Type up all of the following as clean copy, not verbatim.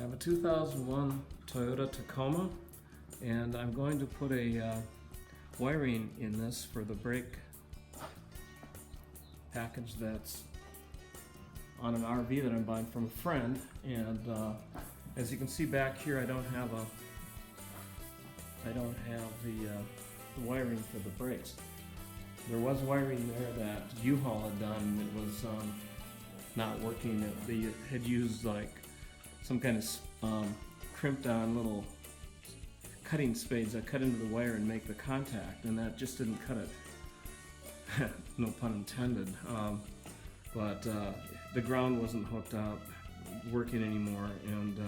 have a 2001 Toyota Tacoma, and I'm going to put a wiring in this for the brake package that's on an RV that I'm buying from a friend. And as you can see back here, I don't have the wiring for the brakes. There was wiring there that U-Haul had done. It was not working. They had used like some kind of crimped down little cutting spades that cut into the wire and make the contact, and that just didn't cut it. No pun intended. But the ground wasn't hooked up, working anymore, and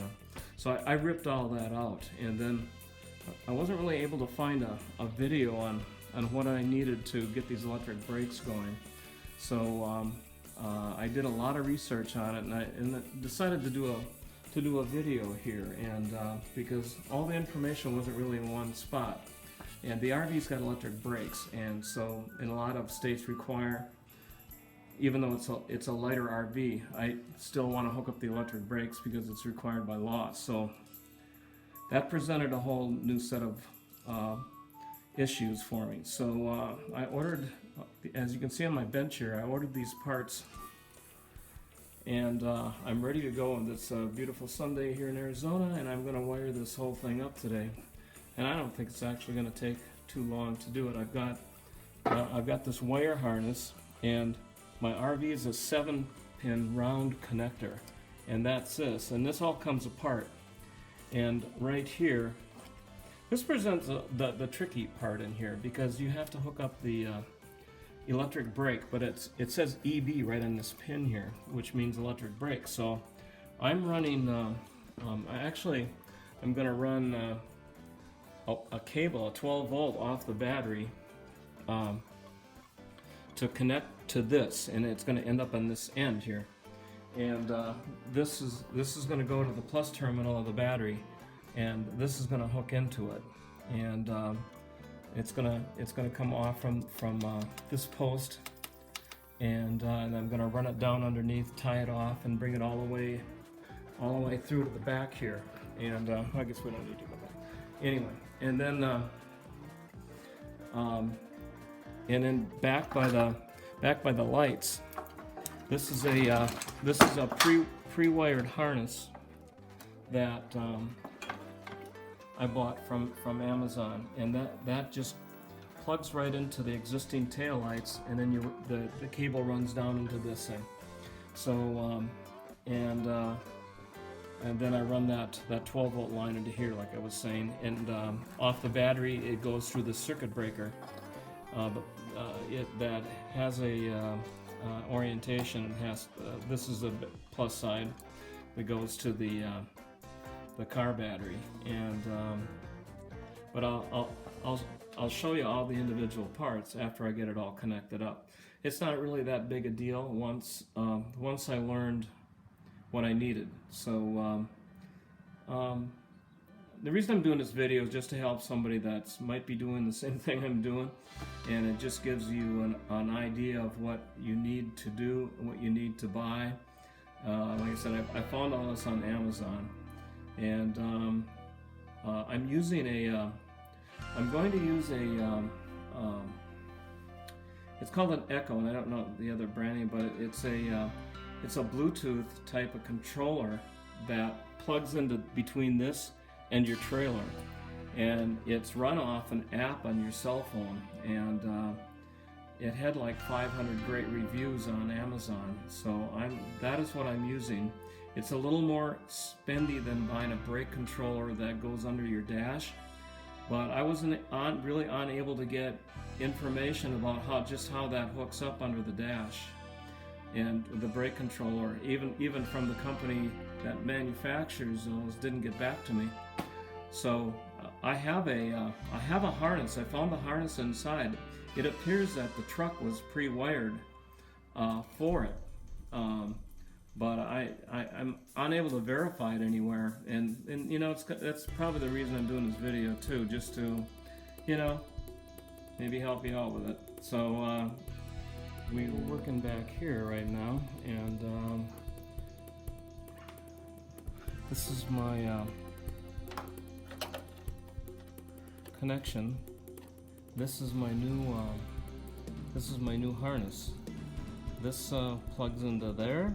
so I ripped all that out. And then I wasn't really able to find a video on what I needed to get these electric brakes going. So I did a lot of research on it, and I decided to do a video here, and because all the information wasn't really in one spot. And the RV's got electric brakes, and so in a lot of states require, even though it's a lighter RV, I still want to hook up the electric brakes because it's required by law. So that presented a whole new set of issues for me. So I ordered, as you can see on my bench here, I ordered these parts, and I'm ready to go on this beautiful Sunday here in Arizona, and I'm going to wire this whole thing up today. And I don't think it's actually going to take too long to do it. I've got this wire harness, and my RV is a 7-pin round connector, and that's this, and this all comes apart. And right here, this presents the tricky part in here, because you have to hook up the electric brake, but it says EB right on this pin here, which means electric brake. So I'm running, I'm going to run a cable, a 12 volt off the battery to connect to this, and it's going to end up on this end here. And this is going to go to the plus terminal of the battery, and this is going to hook into it, and it's going to come off from this post, and I'm going to run it down underneath, tie it off, and bring it all the way through to the back here. And I guess we don't need to go back anyway. And then back by the lights, this is a pre-wired harness that I bought from Amazon, and that just plugs right into the existing tail lights, and then the cable runs down into this thing. So and then I run that 12 volt line into here, like I was saying, and off the battery it goes through the circuit breaker that has a orientation. It has this is a plus side that goes to the car battery, and but I'll show you all the individual parts after I get it all connected up. It's not really that big a deal once I learned what I needed. So the reason I'm doing this video is just to help somebody that might be doing the same thing I'm doing, and it just gives you an idea of what you need to do and what you need to buy. Like I said, I found all this on Amazon, and I'm going to use it's called an Echo, and I don't know the other brand name, but it's a Bluetooth type of controller that plugs into between this and your trailer, and it's run off an app on your cell phone, and it had like 500 great reviews on Amazon. So that is what I'm using. It's a little more spendy than buying a brake controller that goes under your dash, but I wasn't really unable to get information about how that hooks up under the dash and the brake controller. Even from the company that manufactures those didn't get back to me. So I have a harness. I found the harness inside. It appears that the truck was pre-wired for it, but I'm unable to verify it anywhere. And you know, that's probably the reason I'm doing this video too, just to, you know, maybe help you out with it. So we're working back here right now, and this is my connection. This is my new harness. This plugs into there,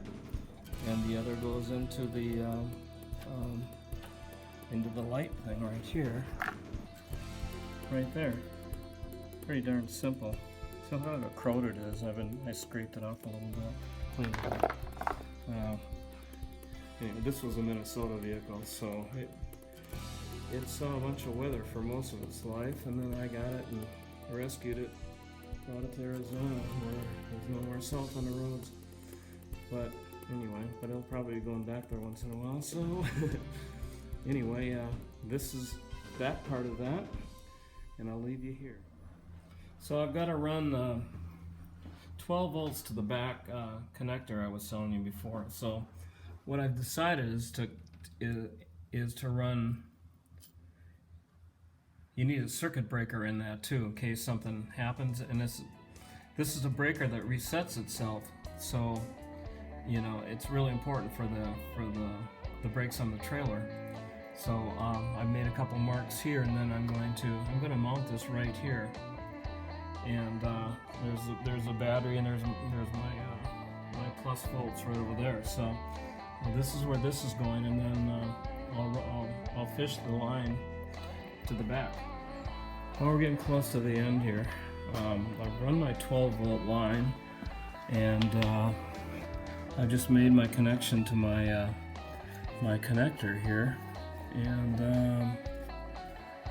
and the other goes into the light thing right here, right there. Pretty darn simple. So how corroded it is. I scraped it off a little bit, cleaned it up. Anyway, this was a Minnesota vehicle, so it saw a bunch of weather for most of its life, and then I got it and rescued it, brought it to Arizona where there's no more salt on the roads. But anyway, it'll probably be going back there once in a while, so anyway, this is that part of that, and I'll leave you here. So I've got to run 12 volts to the back connector I was telling you before. So what I've decided is to run. You need a circuit breaker in that too, in case something happens. And this is a breaker that resets itself. So you know it's really important for the brakes on the trailer. So I made a couple marks here, and then I'm going to mount this right here. And there's a battery, and there's my plus volts right over there. So this is where this is going, and then I'll fish the line to the back. Well, we're getting close to the end here. I've run my 12 volt line, and I just made my connection to my connector here, and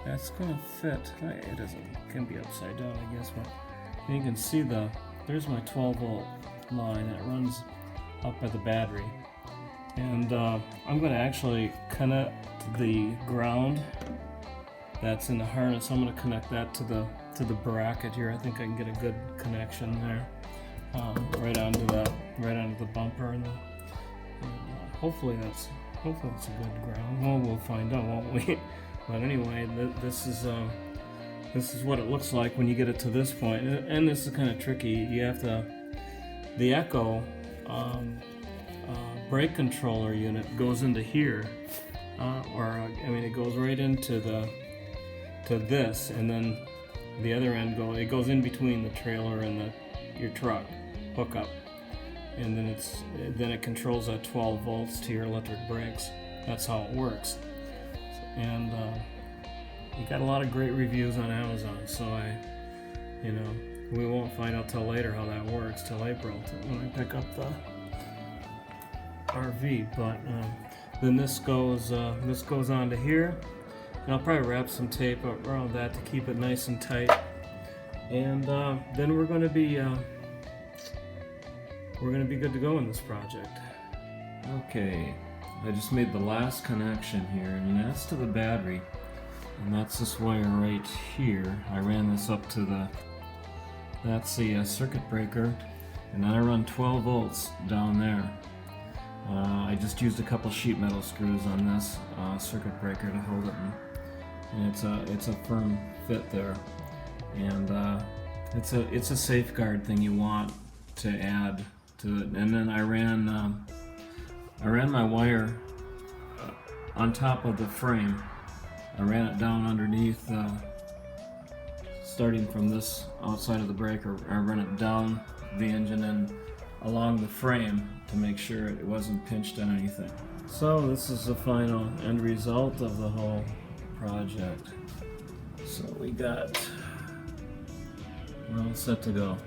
that's gonna fit. It can be upside down, I guess, but you can see there's my 12 volt line that runs up by the battery, and I'm gonna actually connect the ground that's in the harness. I'm gonna connect that to the bracket here. I think I can get a good connection there, right onto the bumper, and hopefully that's a good ground. Well, we'll find out, won't we? But anyway, this is what it looks like when you get it to this point, and this is kind of tricky. You have the Echo brake controller unit goes into here, it goes right into this, and then the other end goes in between the trailer and your truck hookup, and then it controls that 12 volts to your electric brakes. That's how it works. And you got a lot of great reviews on Amazon, so we won't find out till later how that works, till April, when I pick up the RV. But then this goes onto here, and I'll probably wrap some tape around that to keep it nice and tight. And then we're going to be good to go in this project. Okay. I just made the last connection here, and that's to the battery, and that's this wire right here. I ran this up to that's the circuit breaker, and then I run 12 volts down there. I just used a couple sheet metal screws on this circuit breaker to hold it, and it's a firm fit there, and it's a safeguard thing you want to add to it. And then I ran my wire on top of the frame. I ran it down underneath, starting from this outside of the breaker. I ran it down the engine and along the frame to make sure it wasn't pinched on anything. So this is the final end result of the whole project. So we got, well, set to go.